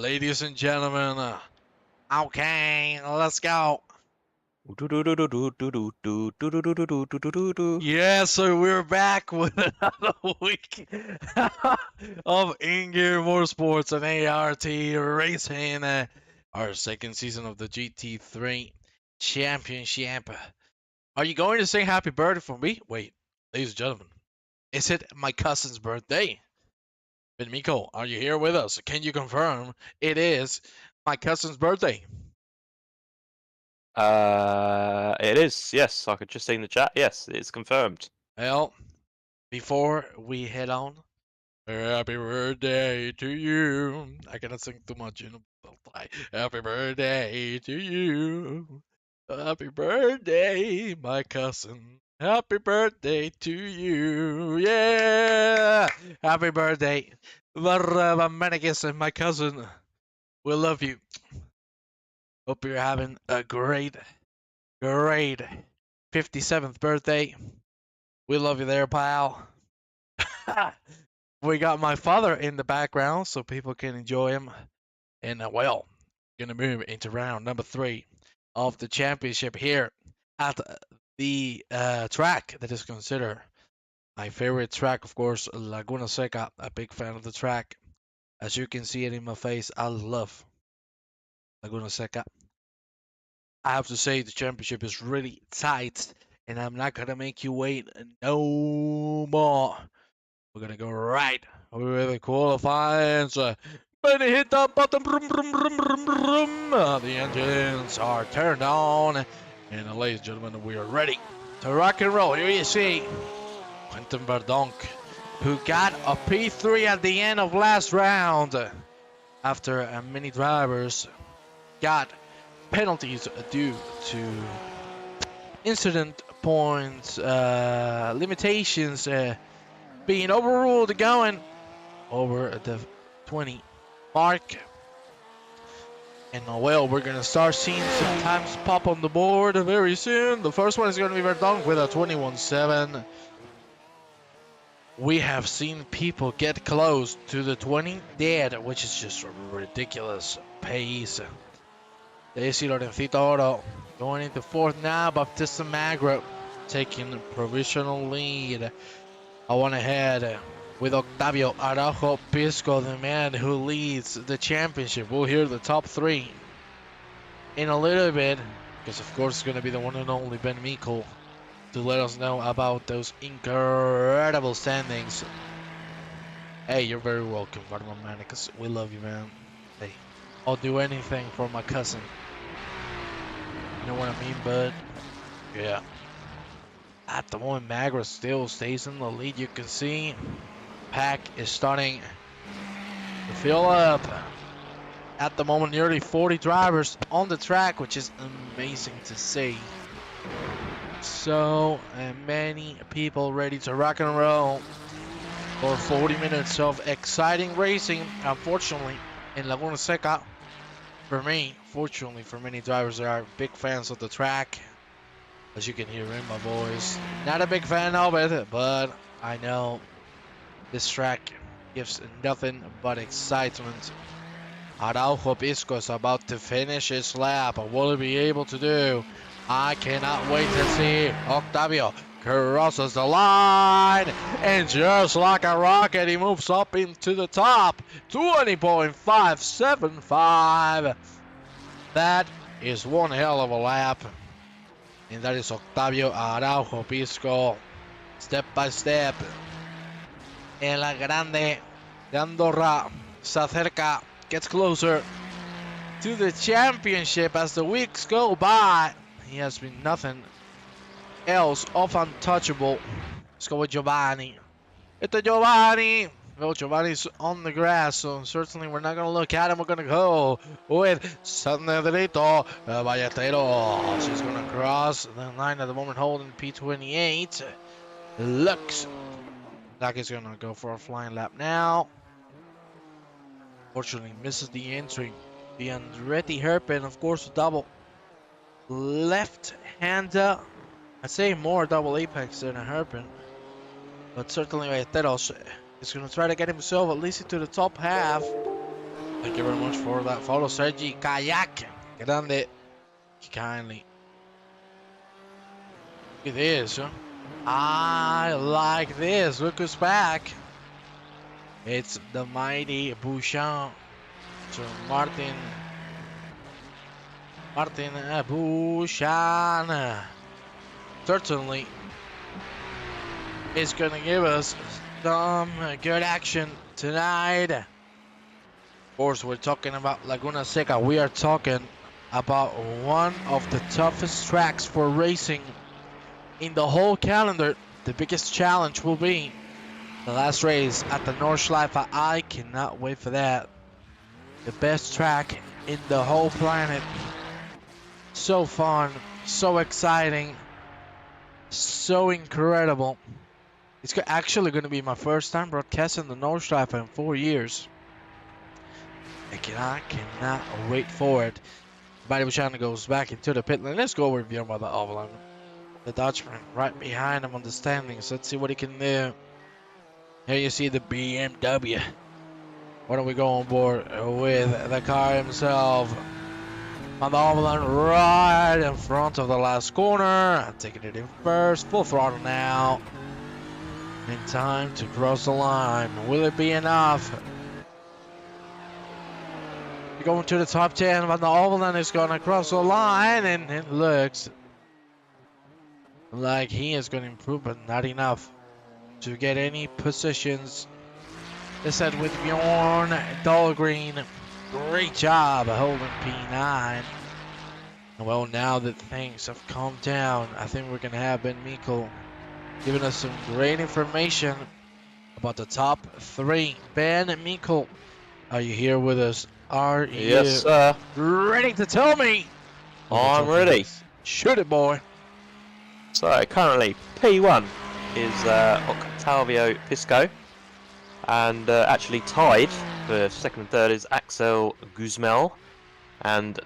Ladies and gentlemen, okay, let's go. Yeah, so we're back with another week of Ingear Motorsports and ART Racing, our second season of the GT3 Championship. Are you going to sing happy birthday for me? Wait, ladies and gentlemen, is it my cousin's birthday? Ben Miko, are you here with us? Can you confirm it is my cousin's birthday? It is, yes. I could just see in the chat. Yes, it's confirmed. Well, before we head on, happy birthday to you. I cannot sing too much, you know. Happy birthday to you. Happy birthday, my cousin. Happy birthday to you. Yeah. Happy birthday. Varavamanakis, my cousin. We love you. Hope you're having a great 57th birthday. We love you there, pal. We got my father in the background so people can enjoy him. And well, gonna move into round number 3 of the championship here at the track that is considered my favorite track, of course, Laguna Seca. A big fan of the track. As you can see it in my face, I love Laguna Seca. I have to say the championship is really tight, and I'm not gonna make you wait no more. We're gonna go right with the qualifiers. But hit the button. Brum, brum, brum, brum, brum. The engines are turned on, and ladies and gentlemen, we are ready to rock and roll. Here you see Quentin Verdonk, who got a P3 at the end of last round after many drivers got penalties due to incident points, limitations being overruled, going over the 20 mark. And well, we're gonna start seeing some times pop on the board very soon. The first one is gonna be Verdonk with a 21.7. We have seen people get close to the 20 dead, which is just a ridiculous pace. Daisy Lorencito Oro going into 4th now. Baptista Magro taking provisional lead. I went ahead with Octavio Araujo Pisco, the man who leads the championship. We'll hear the top 3 in a little bit, because of course it's going to be the one and only Ben Miko to let us know about those incredible standings. Hey, you're very welcome, Varmamanicus. We love you, man. Hey, I'll do anything for my cousin. You know what I mean, bud? Yeah. At the moment, Magra still stays in the lead. You can see pack is starting to fill up. At the moment, nearly 40 drivers on the track, which is amazing to see. So many people ready to rock and roll for 40 minutes of exciting racing. Unfortunately, in Laguna Seca, for me, fortunately for many drivers, they are big fans of the track. As you can hear in my voice, not a big fan of it, but I know this track gives nothing but excitement. Araujo Pisco is about to finish his lap. Will he be able to do? I cannot wait to see Octavio crosses the line, and just like a rocket, he moves up into the top. 20.575. That is one hell of a lap. And that is Octavio Araujo Pisco, step by step. En la grande de Andorra se acerca, gets closer to the championship as the weeks go by. He has been nothing else of untouchable. Let's go with Giovanni. It's Giovanni. Well, Giovanni's on the grass, so certainly we're not going to look at him. We're going to go with San Pedrito Valletero. She's going to cross the line at the moment, holding P28. Looks like he's going to go for a flying lap now. Fortunately, misses the entry. The Andretti hairpin, of course, double left-hander. I'd say more double apex than a hairpin. But certainly Valleteros is going to try to get himself at least into the top half Thank you very much for that follow, Sergi. Kayak. Grande. Kindly. Look at this. Huh? I like this. Look who's back. It's the mighty Bouchon. So Martin Bouchon. Certainly is going to give us some good action tonight. Of course, we're talking about Laguna Seca. We are talking about one of the toughest tracks for racing in the whole calendar. The biggest challenge will be the last race at the Nordschleife. I cannot wait for that. The best track in the whole planet. So fun, so exciting, so incredible. It's actually going to be my first time broadcasting the Nordschleife in 4 years. I cannot wait for it. Mighty Bouchon goes back into the pit lane. Let's go review about the Oval. The Dutchman right behind him on the standings. Let's see what he can do. Here you see the BMW. Why don't we go on board with the car himself? On the Oval right in front of the last corner. Taking it in first. Full throttle now. In time to cross the line. Will it be enough? Going to the top 10, but the Oval is going to cross the line, and it looks like he is going to improve, but not enough to get any positions. This said with Bjorn Dahlgren, great job holding P9. Well, now that things have calmed down, I think we're going to have Ben Mikkel giving us some great information about the top 3. Ben Mikkel, are you here with us? Are you Yes, sir. ready to tell me? I'm ready. Shoot it, boy. So currently P1 is Octavio Pisco, and actually tied for second and third is Axel Guzmel and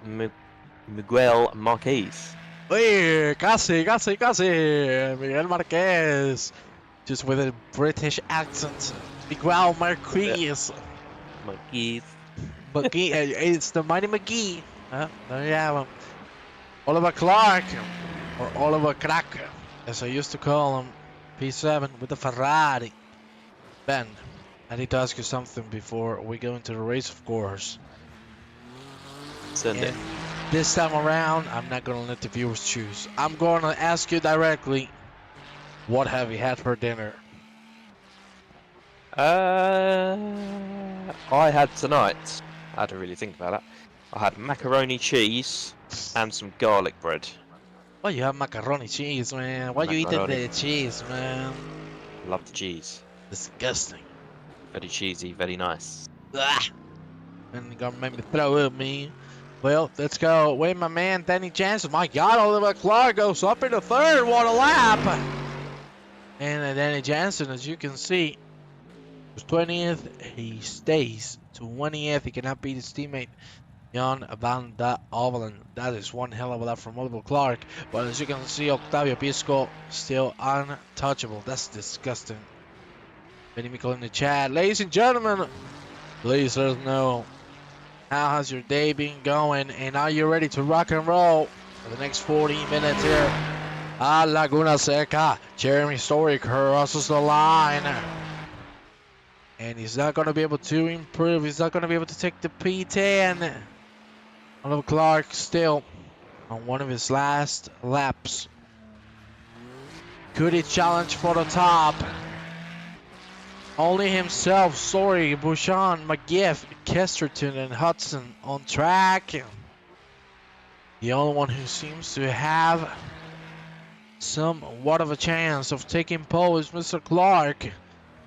Miguel Marquez. Hey, casi. Miguel Marquez. Just with a British accent. Miguel Marquez. Marquez. McGee, it's the mighty McGee. There you have him. Oliver Clark, or Oliver Crack, as I used to call him. P7 with the Ferrari. Ben, I need to ask you something before we go into the race, of course. Send it. This time around, I'm not going to let the viewers choose. I'm going to ask you directly, what have you had for dinner? I had tonight. I had to really think about that. I had macaroni cheese and some garlic bread. Why you have macaroni cheese, man? Why you eating the cheese, man? Love the cheese. Disgusting. Very cheesy, very nice. Ah! And you're gonna make me throw up, man. Well, let's go with my man Danny Jansen. My God, Oliver Clark goes up in the third. What a lap! And Danny Jansen, as you can see, was 20th. He stays 20th. He cannot beat his teammate Jan van der Ovelen. That is one hell of a lap from Oliver Clark. But as you can see, Octavio Pisco still untouchable. That's disgusting. Benny Mikkel in the chat. Ladies and gentlemen, please let us know, how has your day been going, and are you ready to rock and roll for the next 40 minutes here at Laguna Seca? Jeremy Story crosses the line, and he's not going to be able to improve. He's not going to be able to take the P10. Oliver Clark still on one of his last laps. Could he challenge for the top? Only himself, Sorry, Bouchon, McGiff, Kesterton, and Hudson on track. The only one who seems to have somewhat of a chance of taking pole is Mr. Clark.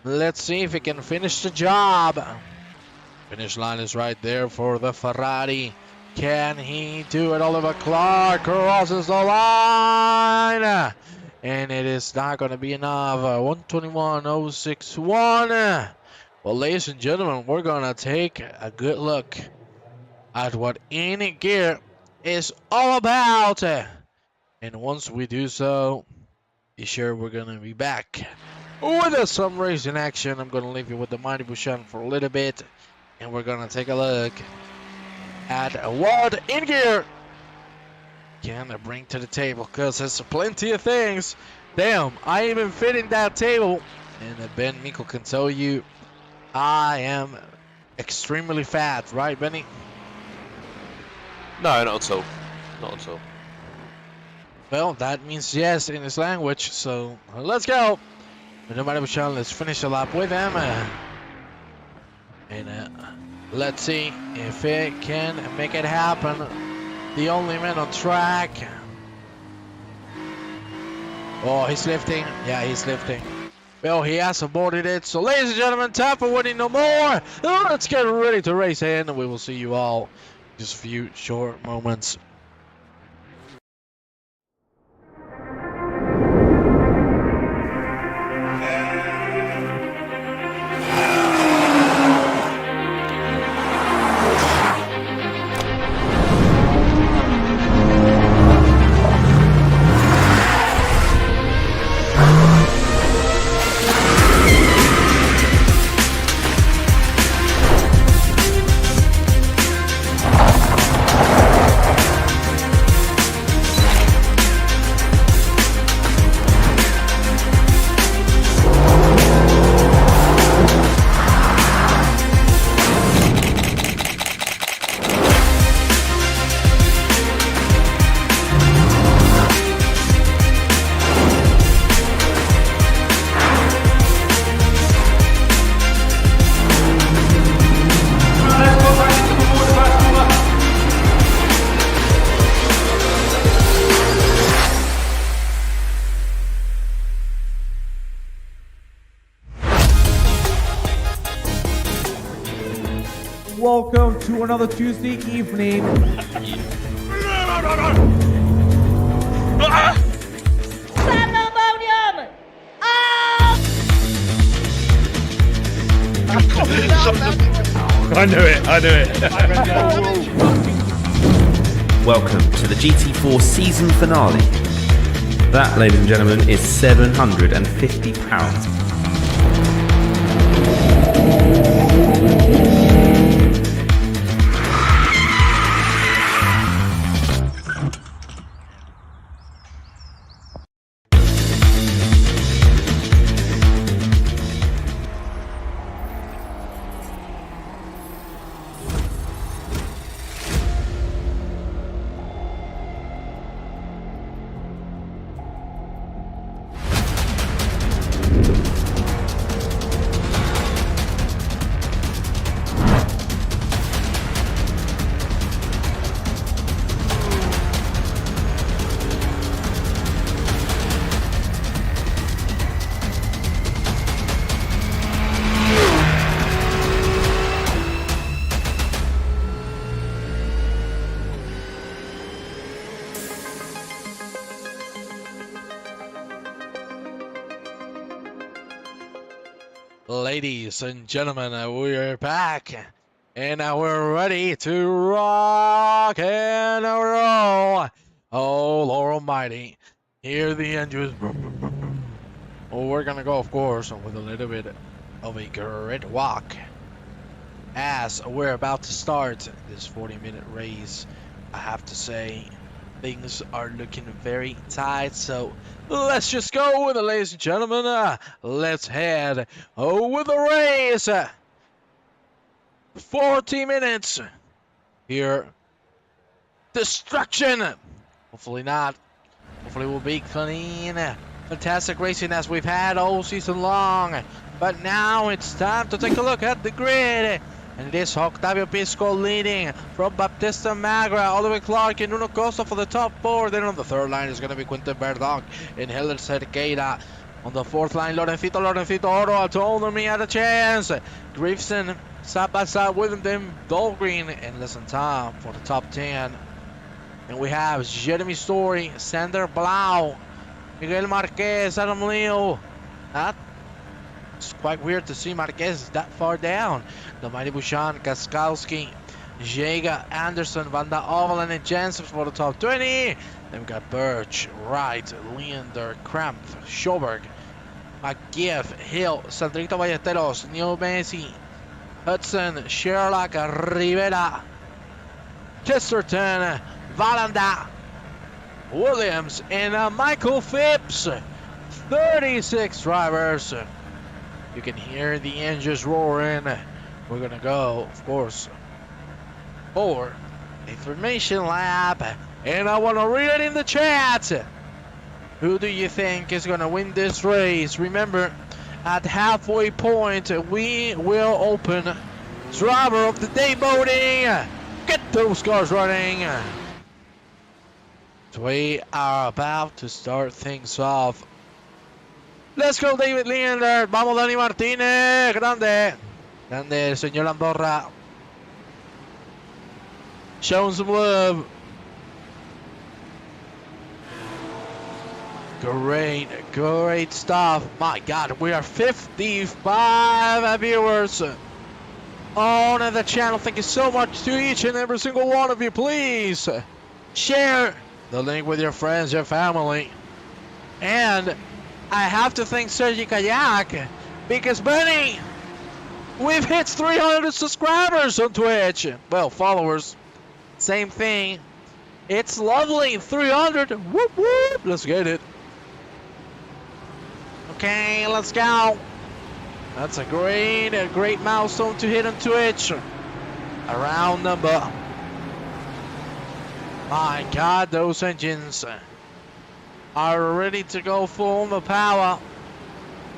Let's see if he can finish the job. Finish line is right there for the Ferrari. Can he do it? Oliver Clark crosses the line. And it is not going to be enough. 121.061. Well, ladies and gentlemen, we're going to take a good look at what Ingear is all about. And once we do so, be sure we're going to be back with some racing action. I'm going to leave you with the mighty Bouchon for a little bit. And we're gonna take a look at what Ingear can bring to the table, because there's plenty of things. Damn, I even fit in that table. And Ben Mikko can tell you I am extremely fat, right, Benny? No, not at all. Not at all. Well, that means yes in his language, so let's go. No matter which one, let's finish the lap with him. And let's see if it can make it happen. The only man on track. Oh, he's lifting. Yeah, he's lifting. Well, he has aborted it. So, ladies and gentlemen, time for winning no more. Let's get ready to race in. We will see you all in just a few short moments. Welcome to another Tuesday evening. Pandemonium! I knew it. Welcome to the GT4 season finale. That, ladies and gentlemen, is £750. Ladies and gentlemen, we're back and we're ready to rock and roll. Oh, Lord Almighty, hear the engines. Oh, we're gonna go, of course, with a little bit of a grid walk as we're about to start this 40-minute race. I have to say, things are looking very tight, so let's just go with it, ladies and gentlemen. Let's head with the race. 40 minutes here. Destruction. Hopefully not. Hopefully we'll be clean. Fantastic racing as we've had all season long. But now it's time to take a look at the grid. And it is Octavio Pisco leading from Baptista Magra, Oliver Clark, and Nuno Costa for the top four. Then on the third line is going to be Quinten Verdonk and Hiller Cerqueira. On the fourth line, Lorencito Oro. I told him he had a chance. Griefson side by side with them, Dahlgren and Listen Tom for the top 10. And we have Jeremy Story, Sander Blau, Miguel Marquez, Adam Lyall. It's quite weird to see Marquez that far down. The Mighty Bouchan, Kaskowski, Jaga, Anderson, Van der Ovalen, and Jensen for the top 20. Then we got Birch, Wright, Leander, Kramp, Schoberg, McGiff, Hill, Sandrito Ballesteros, Neo Messi, Hudson, Sherlock, Rivera, Chesterton, Valanda, Williams, and Michael Phipps. 36 drivers. You can hear the engines roaring. We're gonna go, of course, for a formation lap, and I want to read it in the chat. Who do you think is gonna win this race? Remember, at halfway point, we will open driver of the day voting. Get those cars running. So we are about to start things off. Let's go, David Leander. Vamos, Dani Martínez. Grande. Grande, el señor Andorra. Showing some love. Great stuff. My God, we are 55 viewers on the channel. Thank you so much to each and every single one of you. Please share the link with your friends, your family. And I have to thank Sergi Kayak because, Benny, we've hit 300 subscribers on Twitch. Well, followers, same thing. It's lovely. 300. Whoop, whoop. Let's get it. Okay, let's go. That's a great milestone to hit on Twitch. A round number. My God, those engines are ready to go full power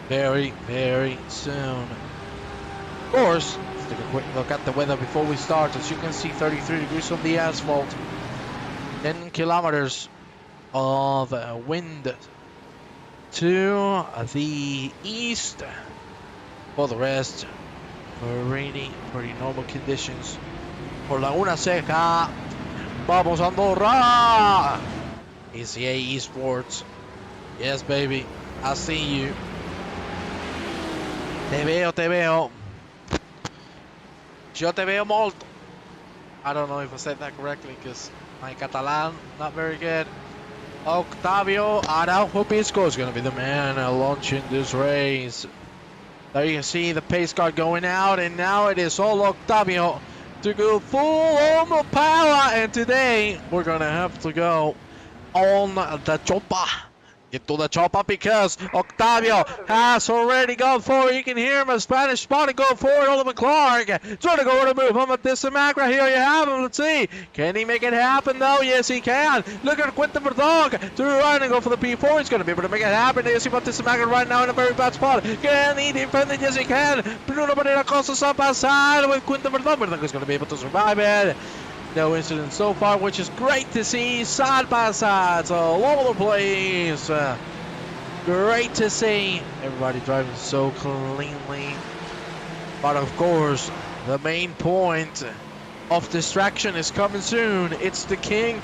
very soon. Of course, let's take a quick look at the weather before we start. As you can see, 33 degrees on the asphalt, 10 kilometers of wind to the east. For the rest, pretty normal conditions for Laguna Seca. Vamos Andorra! ECA eSports. Yes, baby. I see you. Te veo. Yo te veo molto. I don't know if I said that correctly because my Catalan not very good. Octavio Araujo Pisco is going to be the man launching this race. There you can see the pace car going out, and now it is all Octavio to go full on the power. And today we're going to have to go on the chopper. Get to the chopper because Octavio has already gone forward. You can hear him, a Spanish spotting going forward. Oliver Clark trying to go over the move on with this Macra. Here you have him. Let's see. Can he make it happen though? Yes, he can. Look at Quentin Verdog to right and go for the P4. He's going to be able to make it happen. You see Bautista Macra right now in a very bad spot. Can he defend it? Yes, he can. Bruno Pereira Costas up outside with Quentin Verdog. Verdog is going to be able to survive it. No incident so far, which is great to see. Side by sides all over the place. Great to see. Everybody driving so cleanly. But of course, the main point of distraction is coming soon. It's the king,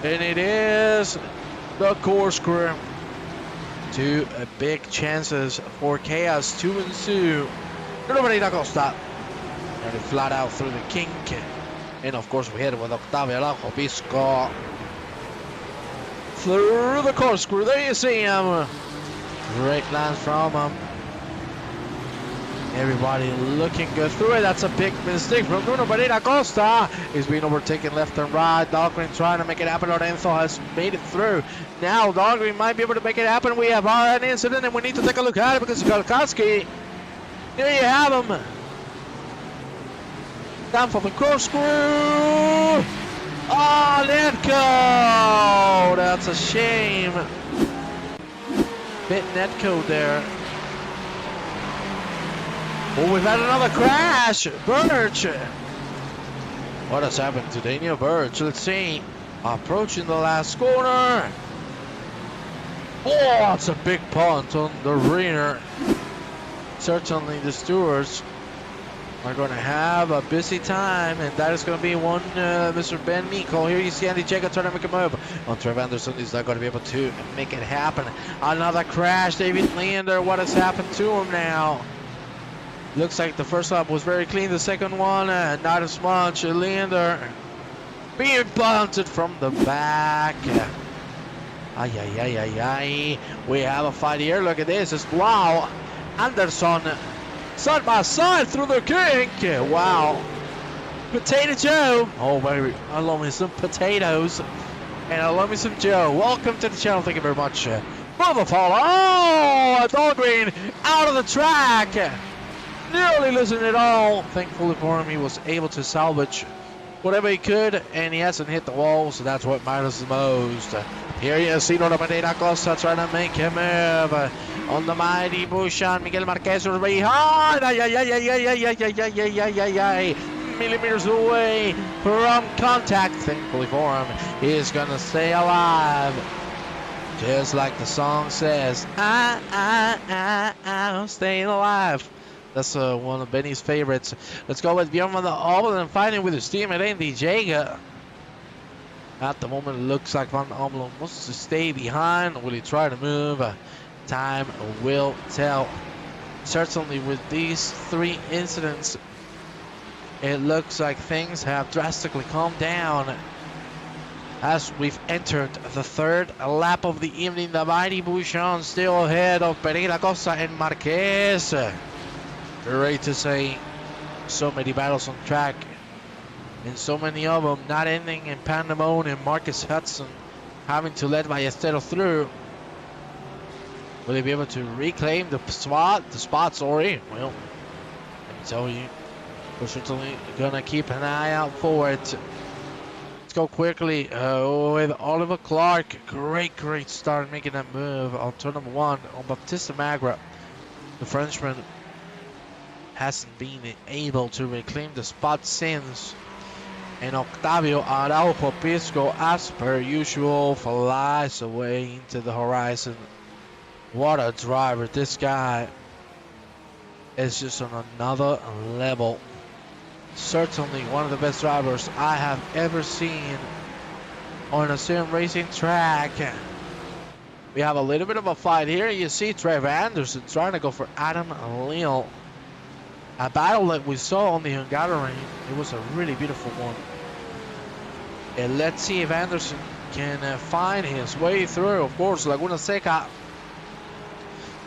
and it is the corkscrew. Two big chances for chaos to ensue. Nobody da Costa. And flat out through the king. And of course we hit it with Octavio Araujo Pisco. Through the corkscrew, there you see him. Great lines from him. Everybody looking good through it. That's a big mistake from Bruno Pereira Costa. He's being overtaken left and right. Dahlgren trying to make it happen. Lorenzo has made it through. Now Dahlgren might be able to make it happen. We have an incident and we need to take a look at it because Galkowski. There you have him. Down for the corkscrew. Oh, let go. That's a shame. Bit netco there. Oh, we've had another crash. Birch. What has happened to Daniel Birch? Let's see. Approaching the last corner. Oh, it's a big punt on the rear. Certainly the stewards are going to have a busy time, and that is going to be one Mr. Ben Miko. Here you see Andy Jacob trying to make a move on Trev Anderson. He's not going to be able to make it happen. Another crash. David Leander, what has happened to him now? Looks like the first lap was very clean. The second one, not as much. Leander being bunted from the back. Ay. We have a fight here. Look at this. It's wow. Anderson side by side through the kink. Wow. Potato Joe. Oh, baby. I love me some potatoes. And I love me some Joe. Welcome to the channel. Thank you very much for the follow. Oh, Dahlgren out of the track. Nearly losing it all. Thankfully for him, he was able to salvage whatever he could, and he hasn't hit the wall, so that's what matters the most. Here you see Norda Medina Costa trying to make a move on the mighty Bouchon. Miguel Marquez was behind. Millimeters away from contact. Thankfully for him, he is gonna stay alive, just like the song says. I'm staying alive. That's one of Benny's favorites. Let's go with Bjorn van der Obel and fighting with his teammate Andy Jager. At the moment, it looks like Van der Obel wants to stay behind. Will he try to move? Time will tell. Certainly with these 3 incidents, it looks like things have drastically calmed down. As we've entered the 3rd lap of the evening, the mighty Bouchon still ahead of Pereira Costa and Marquez. Great to say, so many battles on track, and so many of them not ending in pandemonium. Marcus Hudson having to let Ballesteros through. Will he be able to reclaim the spot? Sorry. Well, let me tell you, we're certainly gonna keep an eye out for it. Let's go quickly with Oliver Clark. Great start making that move on turn number 1 on Baptiste Magra. The Frenchman hasn't been able to reclaim the spot since. And Octavio Araujo Pisco, as per usual, flies away into the horizon. What a driver. This guy is just on another level. Certainly one of the best drivers I have ever seen on a sim racing track. We have a little bit of a fight here. You see Trevor Anderson trying to go for Adam Lyall. A battle that we saw on the Hungaroring. It was a really beautiful one. And let's see if Anderson can find his way through. Of course, Laguna Seca.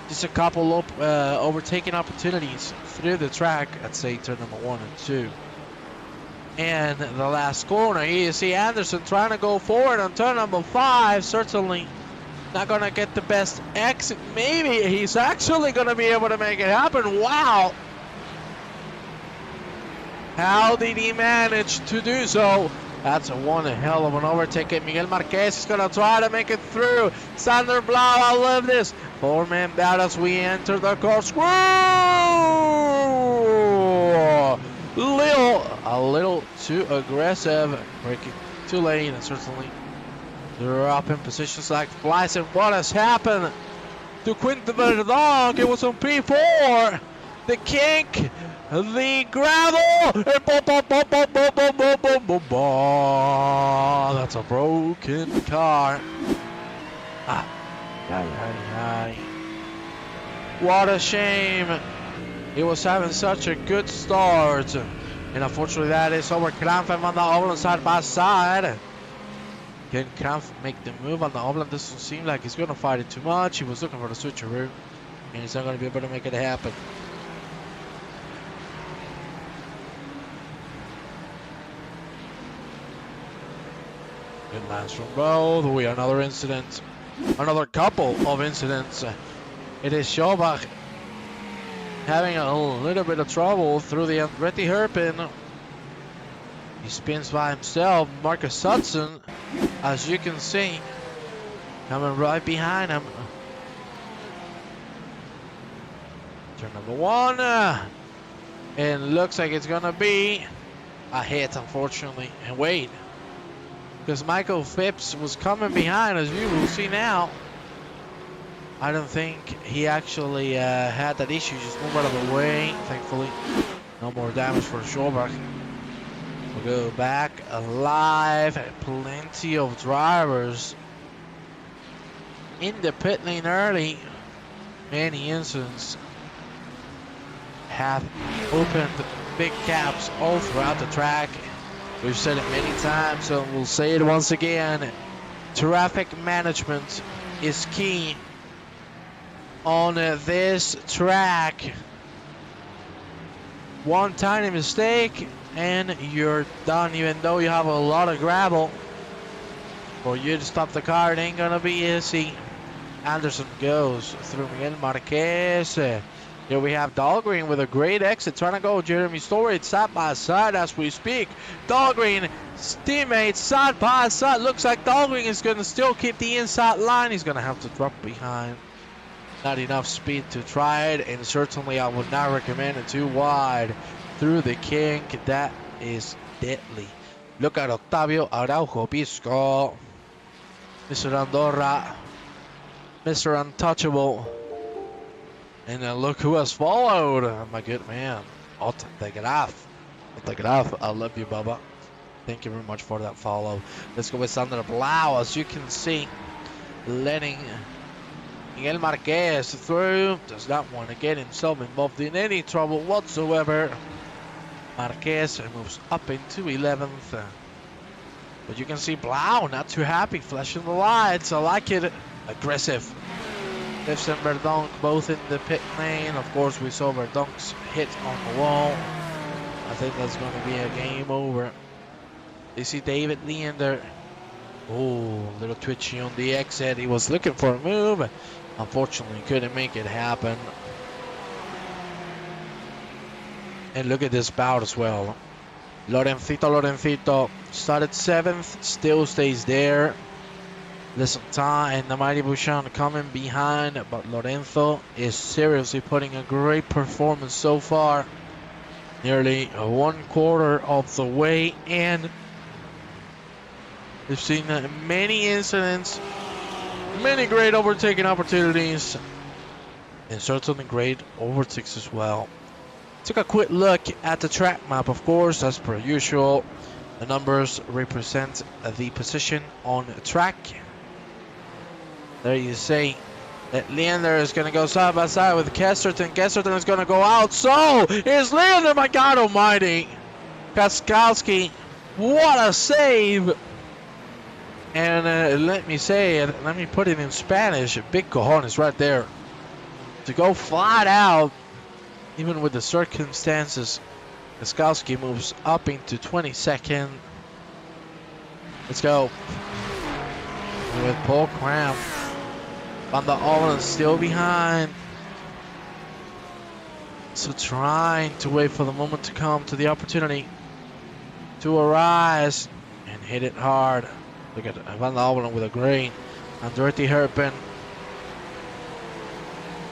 Just a couple of overtaking opportunities through the track at, say, turn number 1 and 2. And the last corner, here you see Anderson trying to go forward on turn number 5. Certainly not going to get the best exit. Maybe he's actually going to be able to make it happen. Wow. How did he manage to do so? That's one hell of an overtake. Miguel Marquez is going to try to make it through. Sander Blau, I love this. 4-man battle as we enter the corkscrew. A little too aggressive. Breaking too late, and certainly dropping positions like flies. And what has happened to Quinton Verdonk? It was on P4. The kink. The gravel, that's a broken car. What a shame. He was having such a good start, and unfortunately that is over. Krampf and Van der Obel side by side. Can Krampf make the move on the Obel? Doesn't seem like he's going to fight it too much. He was looking for the switcheroo, and he's not going to be able to make it happen. Good lines from both. We another incident, another couple of incidents. It is Schobach having a little bit of trouble through the Andretti hairpin. He spins by himself. Marcus Hudson, as you can see, coming right behind him. Turn number 1, and looks like it's gonna be a hit, unfortunately. And wait, because Michael Phipps was coming behind, as you will see now. I don't think he actually had that issue. Just move out of the way. Thankfully, no more damage for Schobach. We'll go back alive. Plenty of drivers in the pit lane early. Many incidents have opened big gaps all throughout the track. We've said it many times, so we'll say it once again. Traffic management is key on this track. One tiny mistake and you're done, even though you have a lot of gravel. For you to stop the car, it ain't gonna be easy. Anderson goes through Miguel Marquez. Here we have Dahlgren with a great exit, trying to go Jeremy Stewart side by side as we speak. Dahlgren, teammates side by side. Looks like Dahlgren is going to still keep the inside line. He's going to have to drop behind. Not enough speed to try it, and certainly I would not recommend it too wide through the kink. That is deadly. Look at Octavio Araujo Pisco, Mr. Andorra, Mr. Untouchable. And then look who has followed. My good man. I'll take it off. I'll take it off. I love you, Bubba. Thank you very much for that follow. Let's go with Sandra Blau. As you can see, letting Miguel Marquez through. Does not want to get himself involved in any trouble whatsoever. Marquez moves up into 11th. But you can see Blau not too happy. Flashing the lights. I like it. Aggressive. Lifts and Verdonk both in the pit lane. Of course, we saw Verdonk's hit on the wall. I think that's going to be a game over. You see David Leander. Oh, a little twitchy on the exit. He was looking for a move. Unfortunately, couldn't make it happen. And look at this bout as well. Lorencito started 7th, still stays there. Lesotha and the mighty Bouchon coming behind, but Lorenzo is seriously putting a great performance so far. Nearly 1/4 of the way, and we've seen many incidents, many great overtaking opportunities, and certainly great overtakes as well. Took a quick look at the track map, of course, as per usual. The numbers represent the position on the track. There you see that Leander is going to go side by side with Kesterton. Kesterton is going to go out. So is Leander, my God almighty. Kaskalski, what a save. And let me say it, let me put it in Spanish. Big cojones right there. To go flat out, even with the circumstances. Kaskalski moves up into 22nd. Let's go. With Paul Cram. Van der Allen still behind. So trying to wait for the moment to come, to the opportunity to arise and hit it hard. Look at Van der Allen with a green. Andretti Herpen.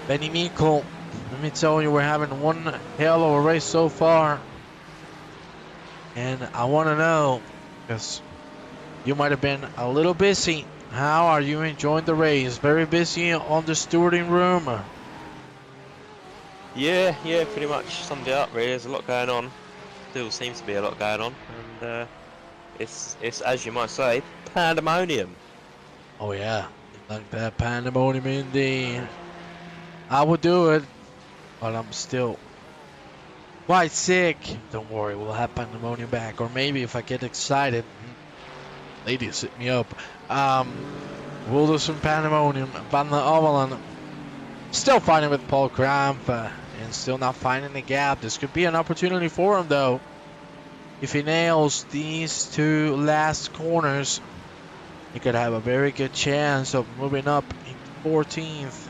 Benny Mikkel. Let me tell you, we're having one hell of a race so far. And I want to know, because you might have been a little busy. How are you enjoying the race? Very busy on the stewarding room. Yeah, pretty much summed it up really. There's a lot going on. Still seems to be a lot going on. And it's as you might say, pandemonium. Oh yeah, like that pandemonium indeed. I would do it, but I'm still quite sick. Don't worry, we'll have pandemonium back. Or maybe if I get excited, ladies hit me up. We'll do some pandemonium. Van der Allen still fighting with Paul Kramp and still not finding the gap. This could be an opportunity for him though. If he nails these two last corners, he could have a very good chance of moving up into 14th.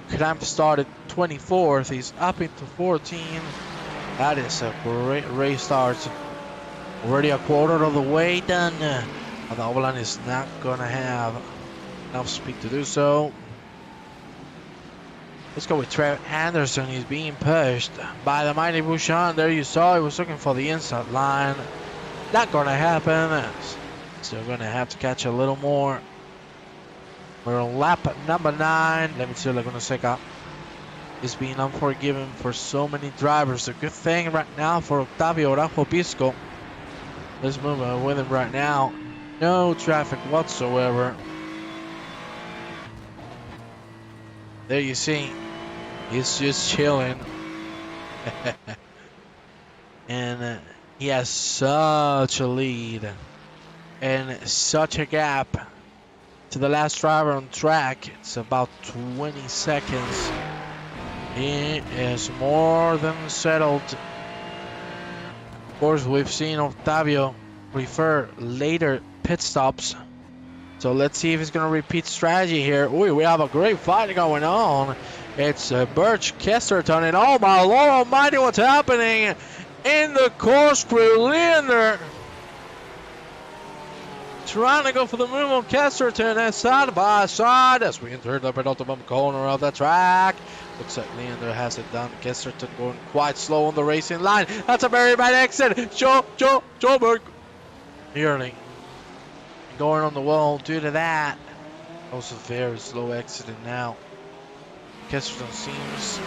Kramp started 24th. He's up into 14th. That is a great race start. Already a quarter of the way done. And Oberlin is not going to have enough speed to do so. Let's go with Trev Anderson. He's being pushed by the mighty Bouchon. There you saw he was looking for the inside line. Not going to happen. Still going to have to catch a little more. We're on lap number 9. Let me see Laguna Seca. Is being unforgiving for so many drivers. A good thing right now for Octavio Araujo Pisco. Let's move with him right now. No traffic whatsoever. There you see, he's just chilling. And he has such a lead and such a gap to the last driver on track. It's about 20 seconds. He is more than settled Of course, we've seen Octavio prefer later pit stops. So let's see if he's going to repeat strategy here. Ooh, we have a great fight going on. It's Birch, Kesterton, and oh my Lord Almighty, what's happening in the corkscrew? Leander trying to go for the move on Kesterton and side by side as we enter the penultimate corner of the track. Looks like Leander has it done. Kesterton going quite slow on the racing line. That's a very bad exit. Joburg nearly going on the wall due to that. Also very slow exiting now. Kesterton seems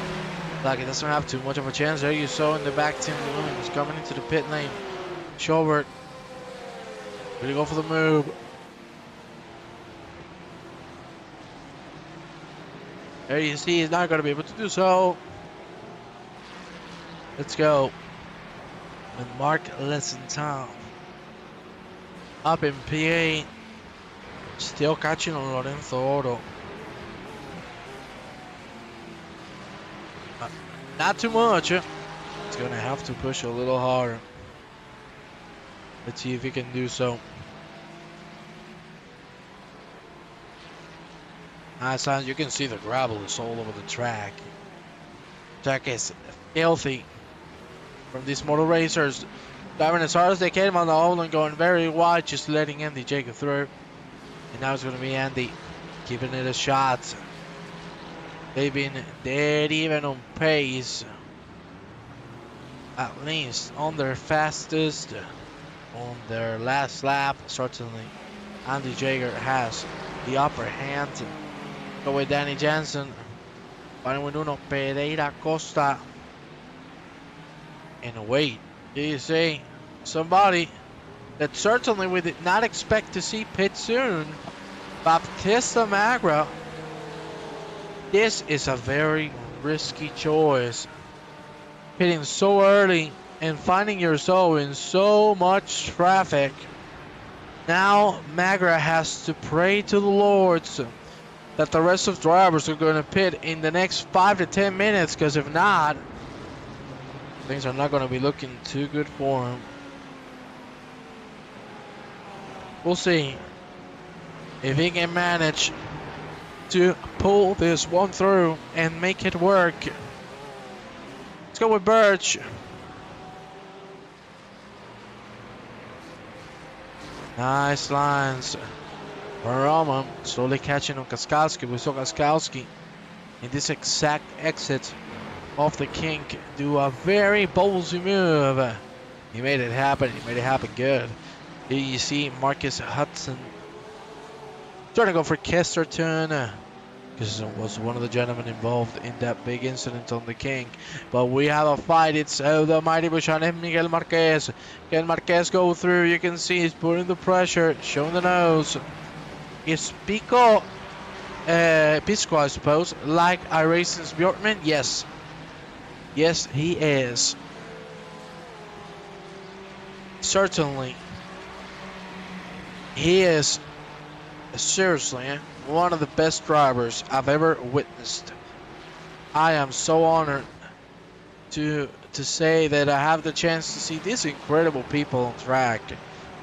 like it doesn't have too much of a chance. There you saw in the back Tim Williams coming into the pit lane. Joburg ready to go for the move. There you see he's not going to be able to do so. Let's go. And Mark Lessenthal up in PA. Still catching on Lorenzo Oro. Not too much. He's going to have to push a little harder. Let's see if he can do so. As you can see, the gravel is all over the track. Track is filthy from these motor racers. Driving as hard as they can on the hole and going very wide, just letting Andy Jacob through. And now it's going to be Andy giving it a shot. They've been dead even on pace. At least on their fastest, on their last lap. Certainly, Andy Jaeger has the upper hand. Go with Danny Jansen. Fighting with Uno Pereira Costa. And wait, do you see somebody that certainly we did not expect to see pit soon? Baptista Magra. This is a very risky choice. Pitting so early and finding yourself in so much traffic. Now Magra has to pray to the Lords that the rest of drivers are going to pit in the next 5 to 10 minutes, because if not, things are not going to be looking too good for him. We'll see if he can manage to pull this one through and make it work. Let's go with Birch. Nice lines. Roma slowly catching on Kaskowski. We saw Kaskowski in this exact exit off the kink do a very ballsy move. He made it happen. He made it happen good. Here you see Marcus Hudson trying to go for Kesterton, because it was one of the gentlemen involved in that big incident on the kink. But we have a fight. It's the mighty Bushan and Miguel Marquez. Miguel Marquez go through. You can see he's putting the pressure, showing the nose. Is Pisco, I suppose, like iRacing's Bjorkman? Yes. Yes, he is. Certainly. He is seriously one of the best drivers I've ever witnessed. I am so honored to say that I have the chance to see these incredible people on track.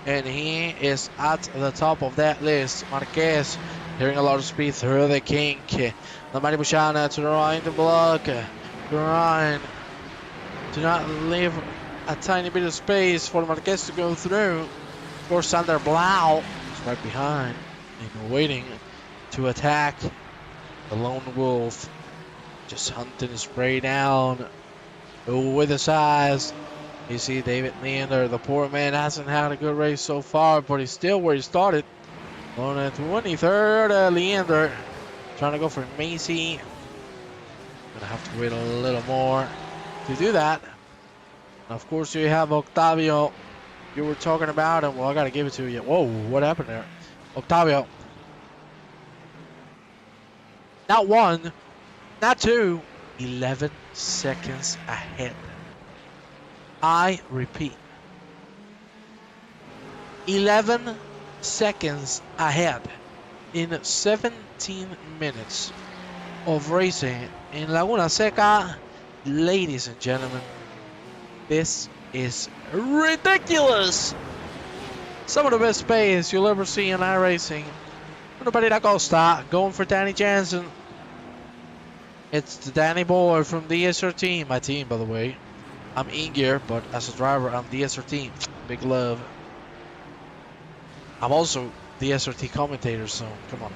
And he is at the top of that list. Marquez hearing a lot of speed through the kink. The mighty Bushana to the right to block. Ryan to not leave a tiny bit of space for Marquez to go through. Of course, Sander Blau is right behind and waiting to attack the lone wolf. Just hunting his prey down with his eyes. You see David Leander, the poor man hasn't had a good race so far, but he's still where he started. On the 23rd, Leander trying to go for Macy. Gonna have to wait a little more to do that. Of course, you have Octavio. You were talking about him. Well, I gotta give it to you. Whoa, what happened there? Octavio. Not one, not two, 11 seconds ahead. I repeat, 11 seconds ahead in 17 minutes of racing in Laguna Seca. Ladies and gentlemen, this is ridiculous. Some of the best pace you'll ever see in iRacing. Nobody da Costa going for Danny Jansen. It's the Danny boy from the SRT, my team, by the way. I'm Ingear, but as a driver, I'm the SRT. Big love. I'm also the SRT commentator, so come on.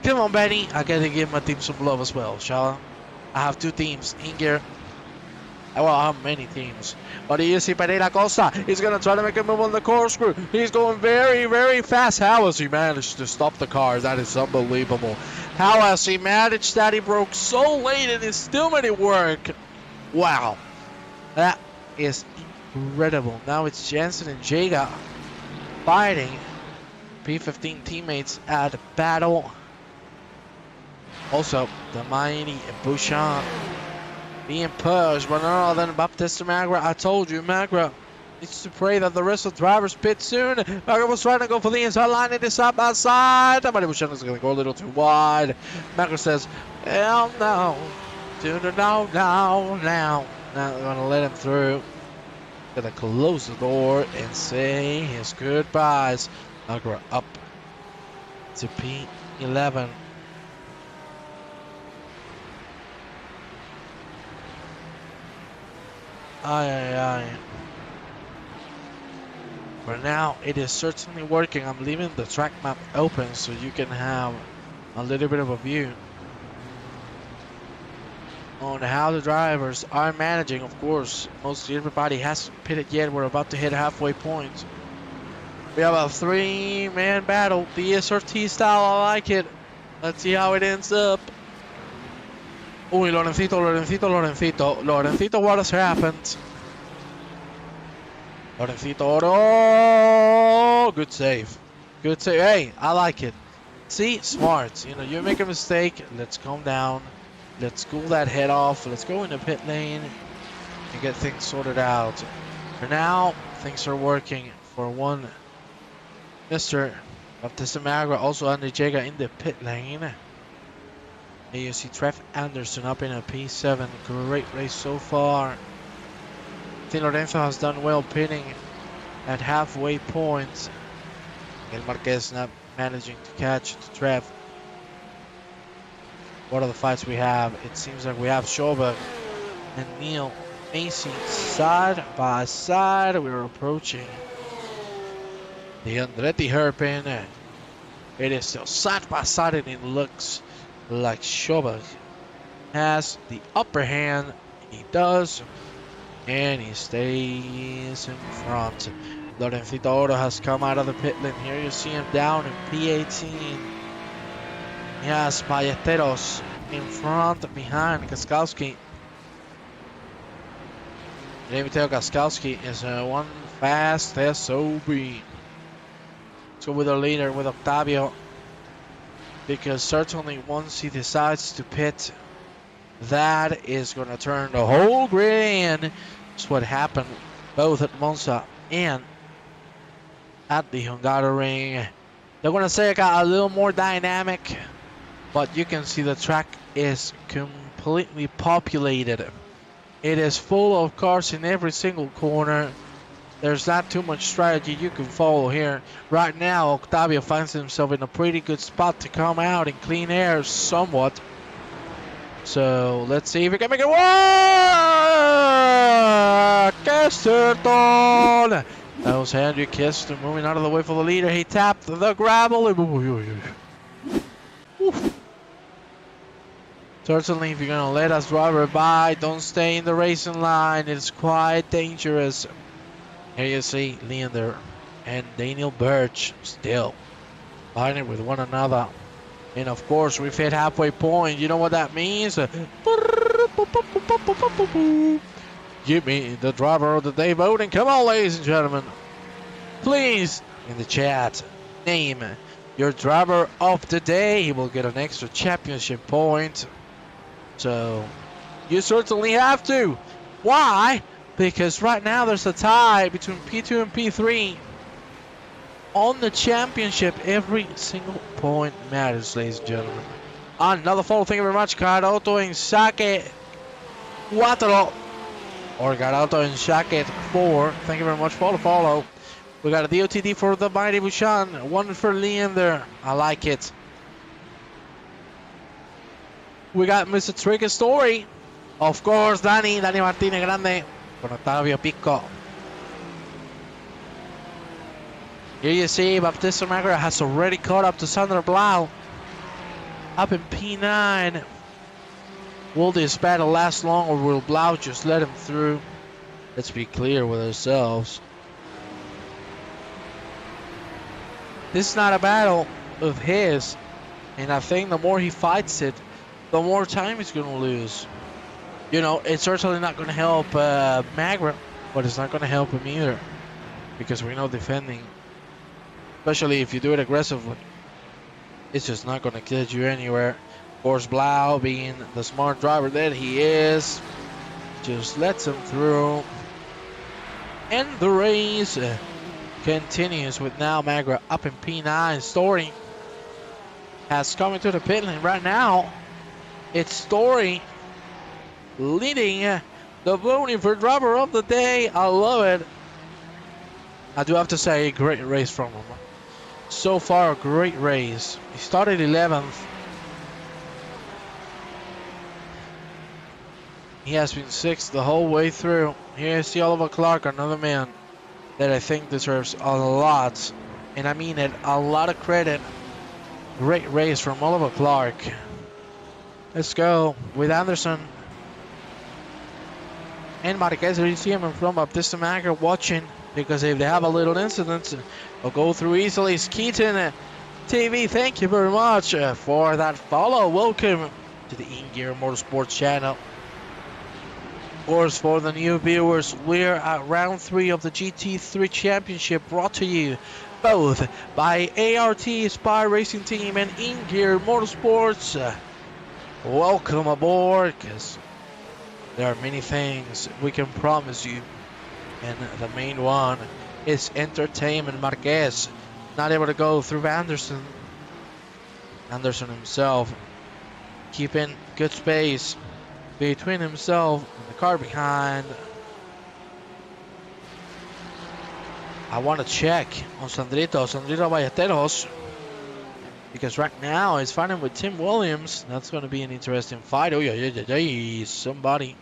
Come on, Benny. I gotta give my team some love as well, shall I? I have two teams, Ingear. Well, I have many teams. But you see Pereira Costa. He's going to try to make a move on the corkscrew. He's going very, very fast. How has he managed to stop the car? That is unbelievable. How has he managed that? He broke so late and he still made it work. Wow. That is incredible. Now it's Jensen and Jega fighting. P15 teammates at battle. Also, the mighty Bouchon being pushed by none other than Baptiste Magra. I told you, Magra needs to pray that the rest of the drivers pit soon. Magra was trying to go for the inside line. It is side by side. But Bouchon is going to go a little too wide. Magra says, hell no. No. Now they're going to let him through. Going to close the door and say his goodbyes. Magra up to P11. Aye. For now, it is certainly working. I'm leaving the track map open so you can have a little bit of a view on how the drivers are managing. Of course, mostly everybody hasn't pitted yet. We're about to hit halfway point. We have a three-man battle, the SRT style. I like it. Let's see how it ends up. Uy, Lorencito, what has happened? Lorencito, oh, good save. Hey, I like it. See, smart. You know, you make a mistake, let's calm down. Let's cool that head off. Let's go in the pit lane and get things sorted out. For now, things are working for one Mr. Baptiste Magra, also Andy Jega in the pit lane. And you see Trev Anderson up in a P7. Great race so far. I think Lorenzo has done well pitting at halfway point. And Marquez not managing to catch Trev. What are the fights we have? It seems like we have Schoberg and Neil Macy side by side. We're approaching the Andretti hairpin. It is still side by side and it looks like Schoberg has the upper hand. He does, and he stays in front. Lorencito Oro has come out of the pit lane. Here you see him down in P18. He has Ballesteros in front, behind Gaskowski. Let me tell Gaskowski is one fast SOB. Let's go with the leader, with Octavio. Because certainly once he decides to pit, that is going to turn the whole grid in. It's what happened both at Monza and at the Hungaroring. Laguna Seca a little more dynamic, but you can see the track is completely populated. It is full of cars in every single corner. There's not too much strategy you can follow here. Right now, Octavio finds himself in a pretty good spot to come out in clean air somewhat. So let's see if we can make it work. Kesterton. That was Henry Kester moving out of the way for the leader. He tapped the gravel. Oof. Certainly, if you're going to let us driver by, don't stay in the racing line. It's quite dangerous. Here you see Leander and Daniel Birch still fighting with one another. And of course, we've hit halfway point. You know what that means? Give me the driver of the day voting. Come on, ladies and gentlemen. Please, in the chat, name your driver of the day. He will get an extra championship point. So, you certainly have to. Why? Because right now there's a tie between P2 and P3. On the championship, every single point matters, ladies and gentlemen. Another follow, thank you very much, Cardoto in Saque 4. or Garauto and Shacket 4. Thank you very much for the follow. We got a DOTD for the mighty Bushan. One for Leander. I like it. We got Mr. Trigger Story. Of course, Danny Martinez Grande. Con Octavio Pico. Here you see Baptista Magra has already caught up to Sandra Blau. Up in P9. Will this battle last long, or will Blau just let him through? Let's be clear with ourselves. This is not a battle of his, and I think the more he fights it, the more time he's going to lose. You know, it's certainly not going to help Magra, but it's not going to help him either, because we know defending, especially if you do it aggressively, it's just not going to get you anywhere. Of course, Blau, being the smart driver that he is, just lets him through, and the race continues with now Magra up in P9. Story has come into the pit lane right now. It's Story leading the voting for driver of the day. I love it. I do have to say, a great race from him. So far, a great race. He started 11th. He has been 6th the whole way through. Here's the Oliver Clark, another man that I think deserves a lot, and I mean it, a lot of credit. Great race from Oliver Clark. Let's go with Anderson and Marquez. You see him from Baptista Magra watching, because if they have a little incident, they'll go through easily. Skeeton TV, thank you very much for that follow. Welcome to the Ingear Motorsport channel. Of course, for the new viewers, we're at round 3 of the GT3 Championship, brought to you both by ART Spy Racing Team and Ingear Motorsports. Welcome aboard, because there are many things we can promise you, and the main one is entertainment. Marquez not able to go through Anderson. Anderson himself keeping good space between himself and the car behind. I want to check on Sandrito Ballesteros, because right now he's fighting with Tim Williams. That's going to be an interesting fight. Oh yeah, somebody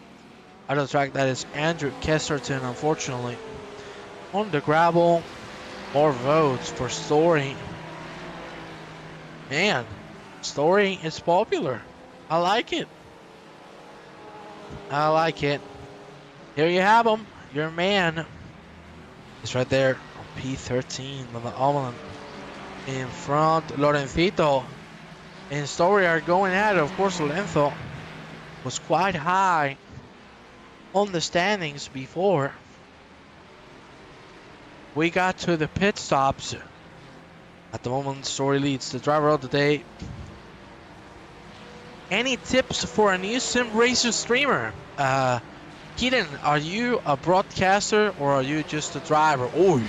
out of the track. That is Andrew Kesterton, unfortunately. On the gravel, more votes for Story. Man, Story is popular. I like it. I like it. Here you have him. Your man is right there on P13 on the Omelin. In front, Lorencito and Story are going at it. Of course, Lorenzo was quite high on the standings before we got to the pit stops. At the moment, Story leads the driver of the day. Any tips for a new sim racer streamer? Keaton, are you a broadcaster or are you just a driver? Oi.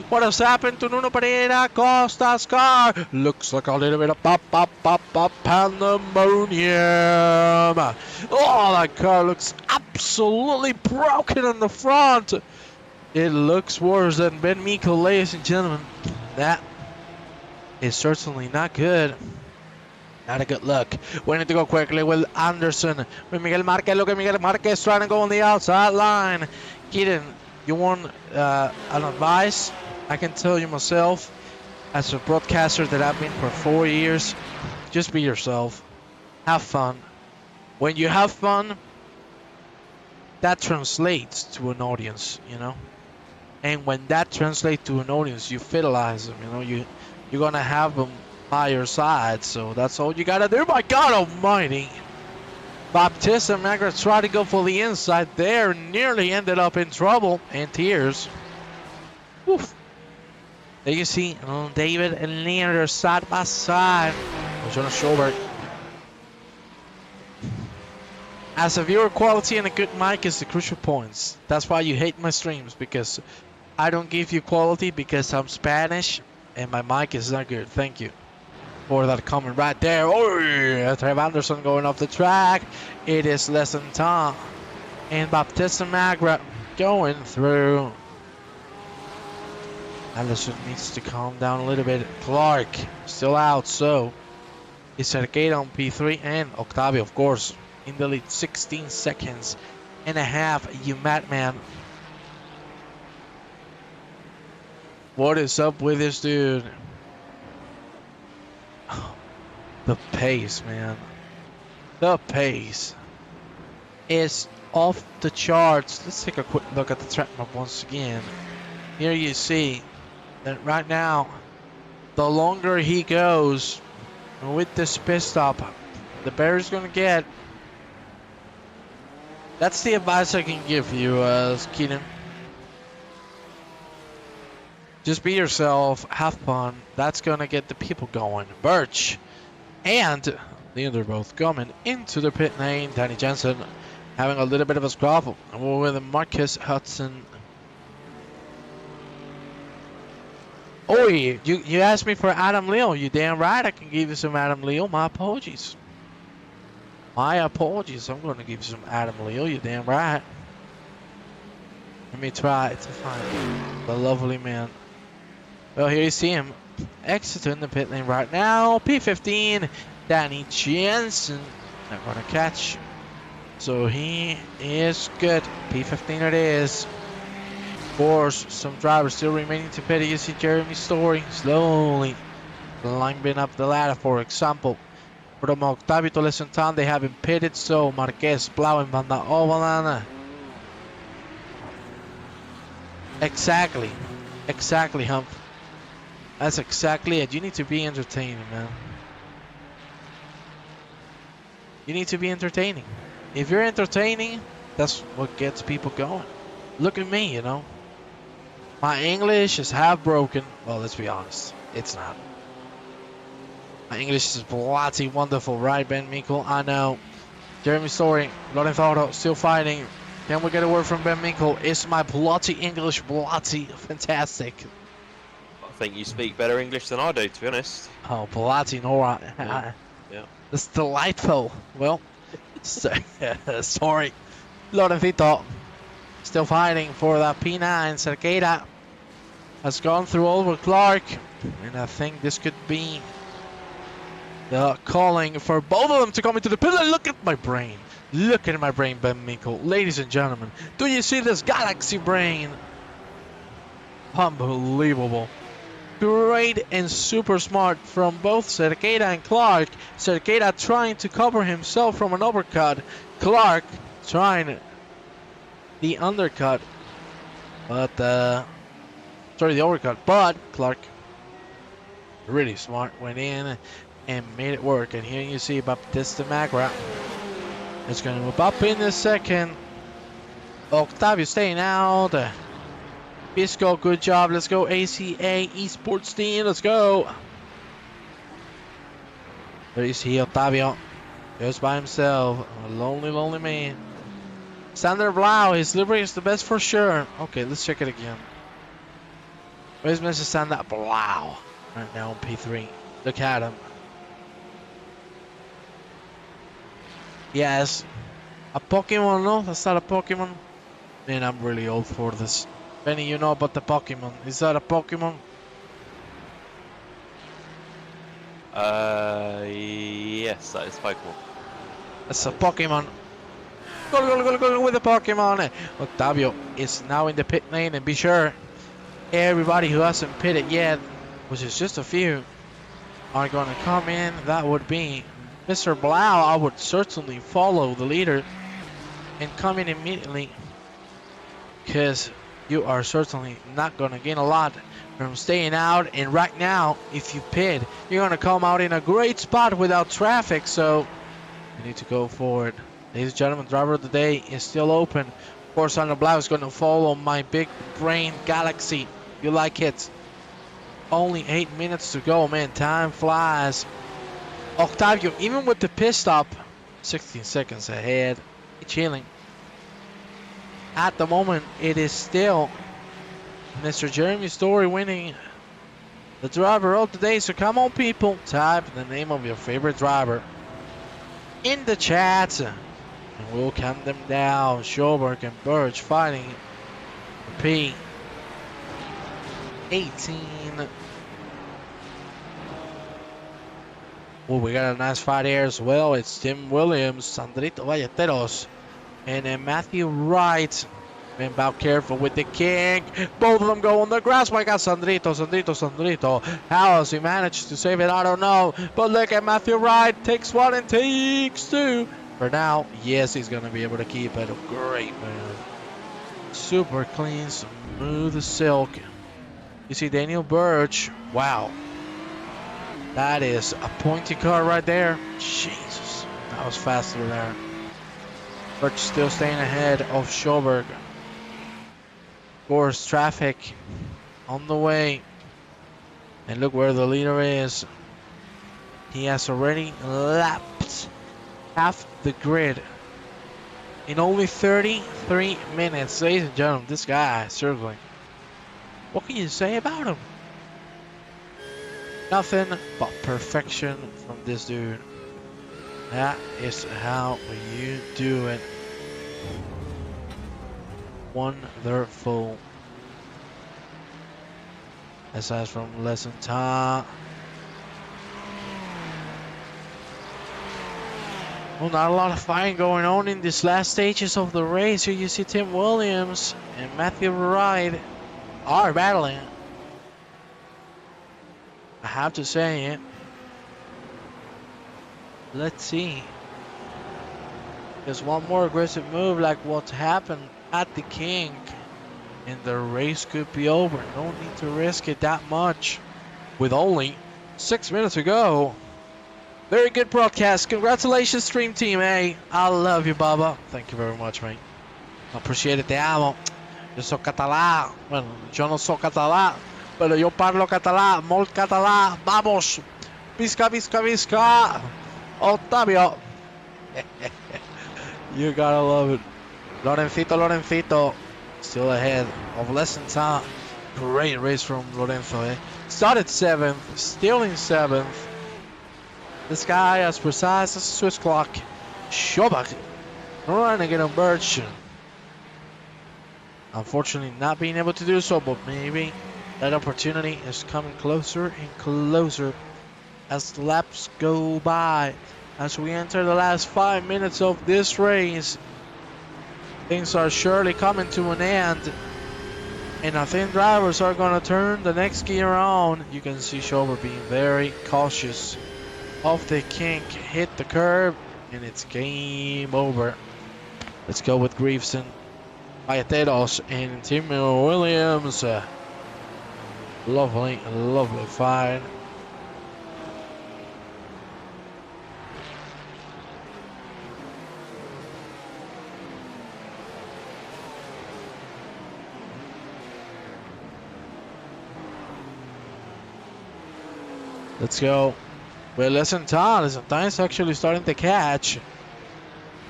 What has happened to Nuno Pereira Costa's car? Looks like a little bit of pop pandemonium. Oh, that car looks absolutely broken in the front. It looks worse than Ben Miko, ladies and gentlemen. That is certainly not good. Not a good look. We need to go quickly with Anderson. With Miguel Marquez. Look at Miguel Marquez trying to go on the outside line. Keaton, you want an advice? I can tell you myself, as a broadcaster that I've been for 4 years, just be yourself. Have fun. When you have fun, that translates to an audience, you know? And when that translates to an audience, you fidelize them, you know? You're going to have them by your side, so that's all you got to do. My God almighty. Baptista Magra tried to go for the inside there, nearly ended up in trouble and tears. Oof. There you see David and Leander side by side. Jonas Schobert. As a viewer, quality and a good mic is the crucial points. That's why you hate my streams, because I don't give you quality because I'm Spanish and my mic is not good. Thank you. for that comment right there. Oh, Trev Anderson going off the track. It is Lesentin and Baptista Magra going through. Anderson needs to calm down a little bit. Clark still out, so it's Arcade on P3 and Octavio, of course, in the lead. 16 seconds and a half, you madman. What is up with this dude? The pace, man. The pace is off the charts. Let's take a quick look at the track map once again. Here you see that right now, the longer he goes with this pit stop, the better he's going to get. That's the advice I can give you, Keenan. Just be yourself, have fun. That's going to get the people going. Birch and Leander both coming into the pit lane. Danny Jensen having a little bit of a squabble with Marcus Hudson. Oh, you asked me for Adam Lyall. You damn right I can give you some Adam Lyall. My apologies. My apologies. I'm going to give you some Adam Lyall. You damn right. Let me try to find the lovely man. Well, here you see him exiting the pit lane right now. P15, Danny Jensen. Not going to catch. So he is good. P15 it is. Of course, some drivers still remaining to pit. You see Jeremy Story slowly climbing up the ladder. For example, from Octavio to Lesentin, they haven't pitted. So Marquez, Blau, and Van der Overland. Exactly, Humph. That's exactly it. You need to be entertaining, man. You need to be entertaining. If you're entertaining, that's what gets people going. Look at me, you know. My English is half broken. Well, let's be honest. It's not. My English is bloody wonderful, right, Ben Mikkel? I know. Jeremy Story, Lorenzo still fighting. Can we get a word from Ben Mikkel? Is my bloody English bloody fantastic? I think you speak better English than I do, to be honest. Oh, bloody Nora. Yeah. That's delightful. Well, sorry. Lorenzo still fighting for that P9. Cerqueira has gone through Oliver Clark. And I think this could be the calling for both of them to come into the pit. Look at my brain. Look at my brain, Ben Mikkel. Ladies and gentlemen, do you see this galaxy brain? Unbelievable. Great and super smart from both Cerqueira and Clark. Cerqueira trying to cover himself from an uppercut. Clark trying the undercut. But, sorry, the overcut. But Clark, really smart, went in and made it work. And here you see Baptista Magra is going to move up in the second. Octavio staying out. Pisco, good job. Let's go ACA eSports team. Let's go. There you see Octavio just by himself. A lonely, lonely man. Sander Blau, his livery is the best for sure. Okay, let's check it again. Where's Mr. Sander Blau? Right now on P3. Look at him. Yes. A Pokemon, no? That's not a Pokemon. Man, I'm really old for this. Benny, you know about the Pokemon. Is that a Pokemon? Yes, that is Pokemon. That's a Pokemon. Go with the Pokemon. Octavio is now in the pit lane, and be sure everybody who hasn't pitted yet, which is just a few, are going to come in. That would be Mr. Blau. I would certainly follow the leader and come in immediately, because you are certainly not going to gain a lot from staying out. And right now, if you pit, you're going to come out in a great spot without traffic. So you need to go forward. Ladies and gentlemen, driver of the day is still open. Of course, Sander Blau is going to follow my big brain galaxy. You like it? Only 8 minutes to go, man. Time flies. Octavio, even with the pit stop, 16 seconds ahead. Chilling. At the moment, it is still Mr. Jeremy Story winning the driver of the day. So come on, people, type the name of your favorite driver in the chat, and we'll count them down. Schoberg and Birch fighting for P18. Oh, we got a nice fight here as well. It's Tim Williams, Sandrito Ballesteros, and then Matthew Wright. And about careful with the king. Both of them go on the grass. My God, Sandrito. How has he managed to save it? I don't know. But look at Matthew Wright. Takes one and takes two. For now, yes, he's going to be able to keep it. Great move. Super clean, smooth as silk. You see Daniel Birch. Wow. That is a pointy car right there. Jesus. That was faster there. Birch still staying ahead of Schoberg. Of course, traffic on the way. And look where the leader is. He has already lapped half the grid in only 33 minutes. Ladies and gentlemen, this guy circling. What can you say about him? Nothing but perfection from this dude. That is how you do it. Wonderful. Aside from lesson time. Well, not a lot of fighting going on in these last stages of the race. Here you see Tim Williams and Matthew Wright are battling. I have to say it. Let's see. There's one more aggressive move like what happened at the King, and the race could be over. No need to risk it that much with only 6 minutes to go. Very good broadcast. Congratulations, Stream Team A. I love you, Baba. Thank you very much, mate. Appreciate it. Te amo. Yo soy catalán. Bueno, yo no soy catalán, pero yo parlo catalán. Molt catalán. Vamos. Visca, visca, visca. Octavio. You gotta love it. Lorencito. Still ahead of lesson time. Great race from Lorenzo. Started 7th. Still in 7th. This guy as precise as a Swiss clock. Schoberg running it on Birch. Unfortunately not being able to do so, but maybe that opportunity is coming closer and closer as the laps go by. As we enter the last 5 minutes of this race, things are surely coming to an end, and I think drivers are going to turn the next gear on. You can see Schoberg being very cautious of the kink, hit the curb, and it's game over. Let's go with Greaveson, Ballesteros, and Tim Williams. Lovely fight. Let's go. Well, listen, time is actually starting to catch.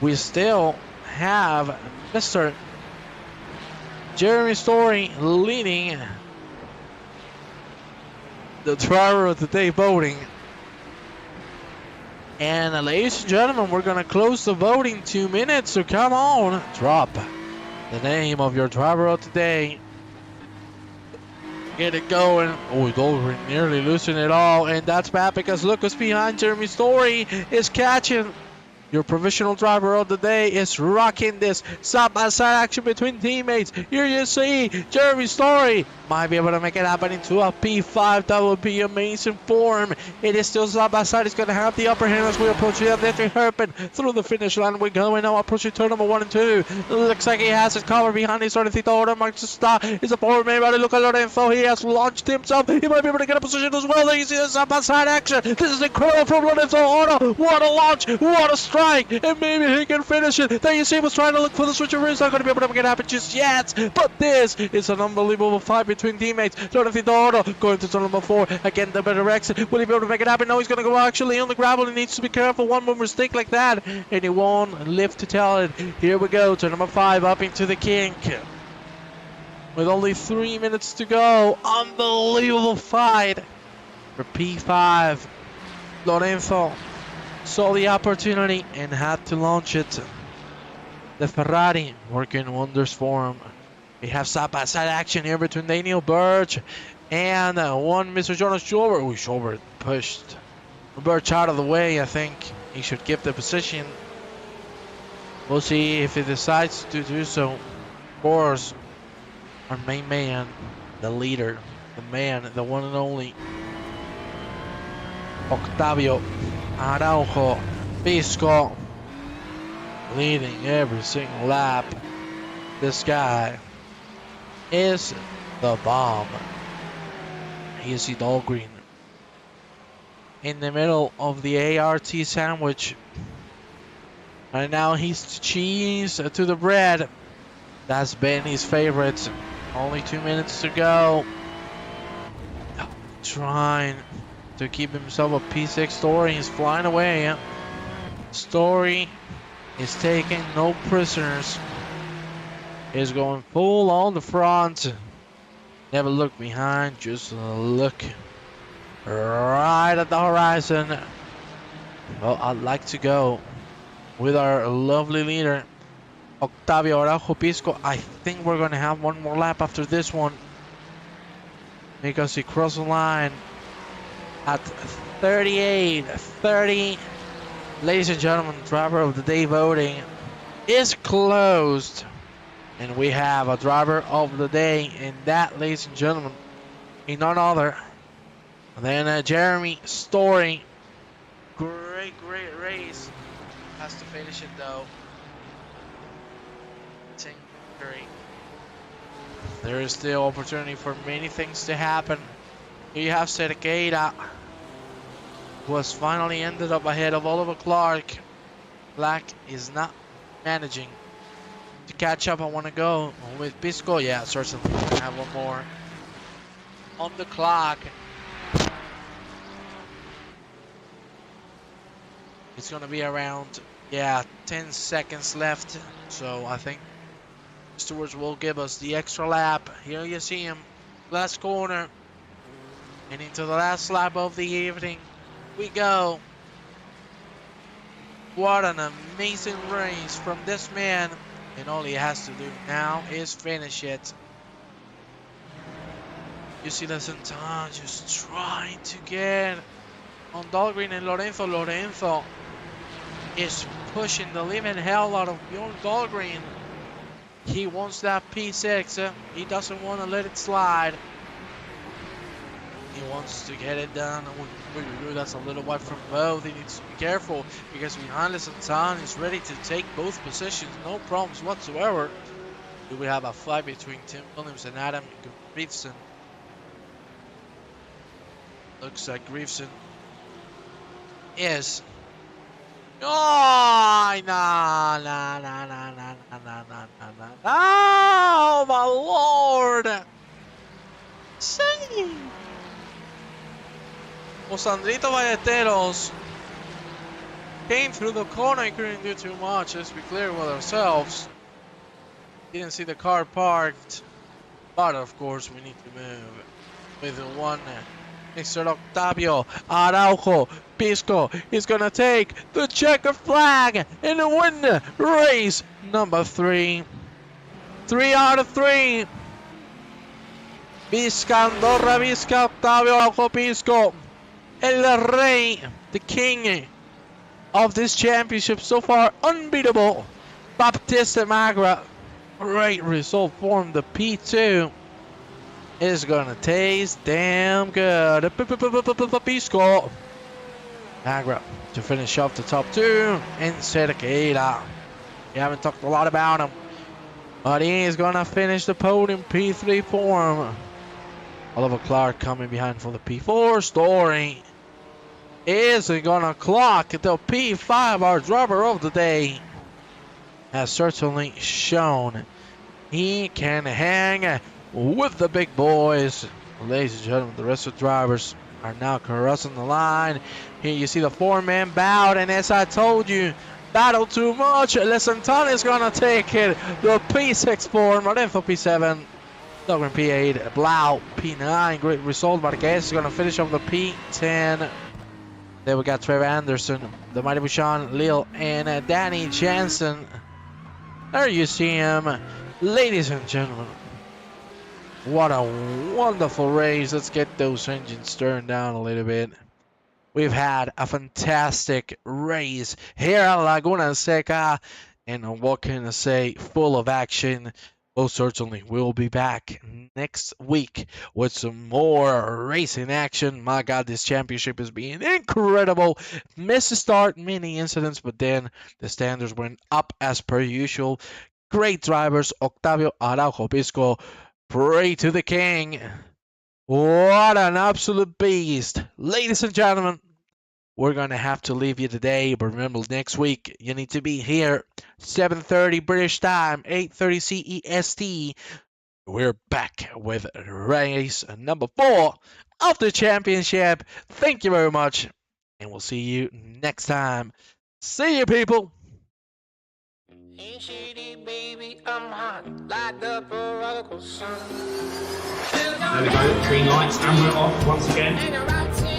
We still have Mr. Jeremy Story leading the driver of the day voting. And ladies and gentlemen, we're going to close the voting 2 minutes. So come on, drop the name of your driver of the day. Get it going. Oh, we're nearly losing it all. And that's bad because look what's behind Jeremy Story is catching. Your provisional driver of the day is rocking this side-by-side action between teammates. Here you see Jeremy Story might be able to make it happen into a P5. That would be amazing form. It is still side-by-side. He's going to have the upper hand as we approach the entry hairpin through the finish line. We're going now approaching turn number 1 and 2. Looks like he has his cover behind his Lorencito Oro. Marks the start. Is a forward man. Look at Lorenzo. He has launched himself. He might be able to get a position as well. There you see the side-by-side action. This is incredible from Lorenzo Oro. What a launch. What a strike. And maybe he can finish it. There you see him was trying to look for the switcheroo. He's not going to be able to make it happen just yet. But this is an unbelievable fight between teammates. Lorencito Oro going to turn number 4. Again, the better exit. Will he be able to make it happen? No, he's going to go actually on the gravel. He needs to be careful. One more mistake like that, and he won't live to tell it. Here we go. Turn number 5 up into the kink. With only 3 minutes to go. Unbelievable fight. For P5, Lorenzo saw the opportunity and had to launch it. The Ferrari working wonders for him. We have side-by-side action here between Daniel Birch and one Mr. Jonas Schubert. Oh, Schubert pushed Birch out of the way. I think he should keep the position. We'll see if he decides to do so. Of course, our main man, the leader, the man, the one and only, Octavio Araujo Pisco, leading every single lap. This guy is the bomb. You see Dahlgren in the middle of the ART sandwich. And now he's cheese to the bread. That's been his favorite. Only 2 minutes to go. Trying to keep himself a P6. Story is flying away. Story is taking no prisoners. Is going full on the front. Never look behind, just look right at the horizon. Well, I'd like to go with our lovely leader, Octavio Araujo Pisco. I think we're going to have one more lap after this one, because he crossed the line at 38:30. Ladies and gentlemen, driver of the day voting is closed. And we have a driver of the day, and that, ladies and gentlemen, is none other than Jeremy Story. Great race. Has to finish it though. There is still opportunity for many things to happen. Here you have Seca, who has finally ended up ahead of Oliver Clark. Black is not managing to catch up. I want to go with Pisco. Yeah, certainly. I have one more on the clock. It's going to be around, 10 seconds left. So I think Stewart will give us the extra lap. Here you see him, last corner. And into the last lap of the evening we go. What an amazing race from this man. And all he has to do now is finish it. You see the Santana just trying to get on Dahlgren and Lorenzo. Lorenzo is pushing the living hell out of Bjorn Dahlgren. He wants that P6. He doesn't want to let it slide. He wants to get it done. That's a little wide from both. He needs to be careful because behind Santana is ready to take both positions. No problems whatsoever. Do we have a fight between Tim Williams and Adam Griefson? Looks like Griefson is. Oh, oh my lord! Singing. Well, Sandrito Valleteros came through the corner. He couldn't do too much. Let's be clear with ourselves. Didn't see the car parked, but of course we need to move with the one. Mr. Octavio Araujo Pisco is gonna take the checker flag and win race number 3. 3 out of 3. Vizca, Andorra, Vizca, Octavio Araujo Pisco, El Rey, the king of this championship so far, unbeatable. Baptista Magra, great result for him. The P2 is gonna taste damn good. Pisco Magra to finish off the top 2 in Seca. We haven't talked a lot about him, but he is gonna finish the podium P3 form. Oliver Clark coming behind for the P4. Story is gonna clock the P5. Our driver of the day has certainly shown he can hang with the big boys. Ladies and gentlemen, the rest of the drivers are now crossing the line. Here you see the 4-man bout, and as I told you, battle too much. Santana is gonna take it. The P6 for Lorenzo P7. Dogman P8, Blau P9. Great result, but I guess he's going to finish off the P10. There we got Trevor Anderson, the Mighty Bushan, Lil, and Danny Jansen. There you see him. Ladies and gentlemen, what a wonderful race. Let's get those engines turned down a little bit. We've had a fantastic race here at Laguna Seca, and what can I say, full of action. Most certainly, we'll be back next week with some more racing action. My God, this championship is being incredible. Missed the start, many incidents, but then the standards went up as per usual. Great drivers, Octavio Araujo Pisco. Pray to the king. What an absolute beast. Ladies and gentlemen, we're going to have to leave you today, but remember, next week, you need to be here, 7:30 British time, 8:30 CEST. We're back with race number 4 of the championship. Thank you very much, and we'll see you next time. See you, people. Ain't shady, baby, I'm hot, like the prodigal son. There we go, green lights, and we're off once again.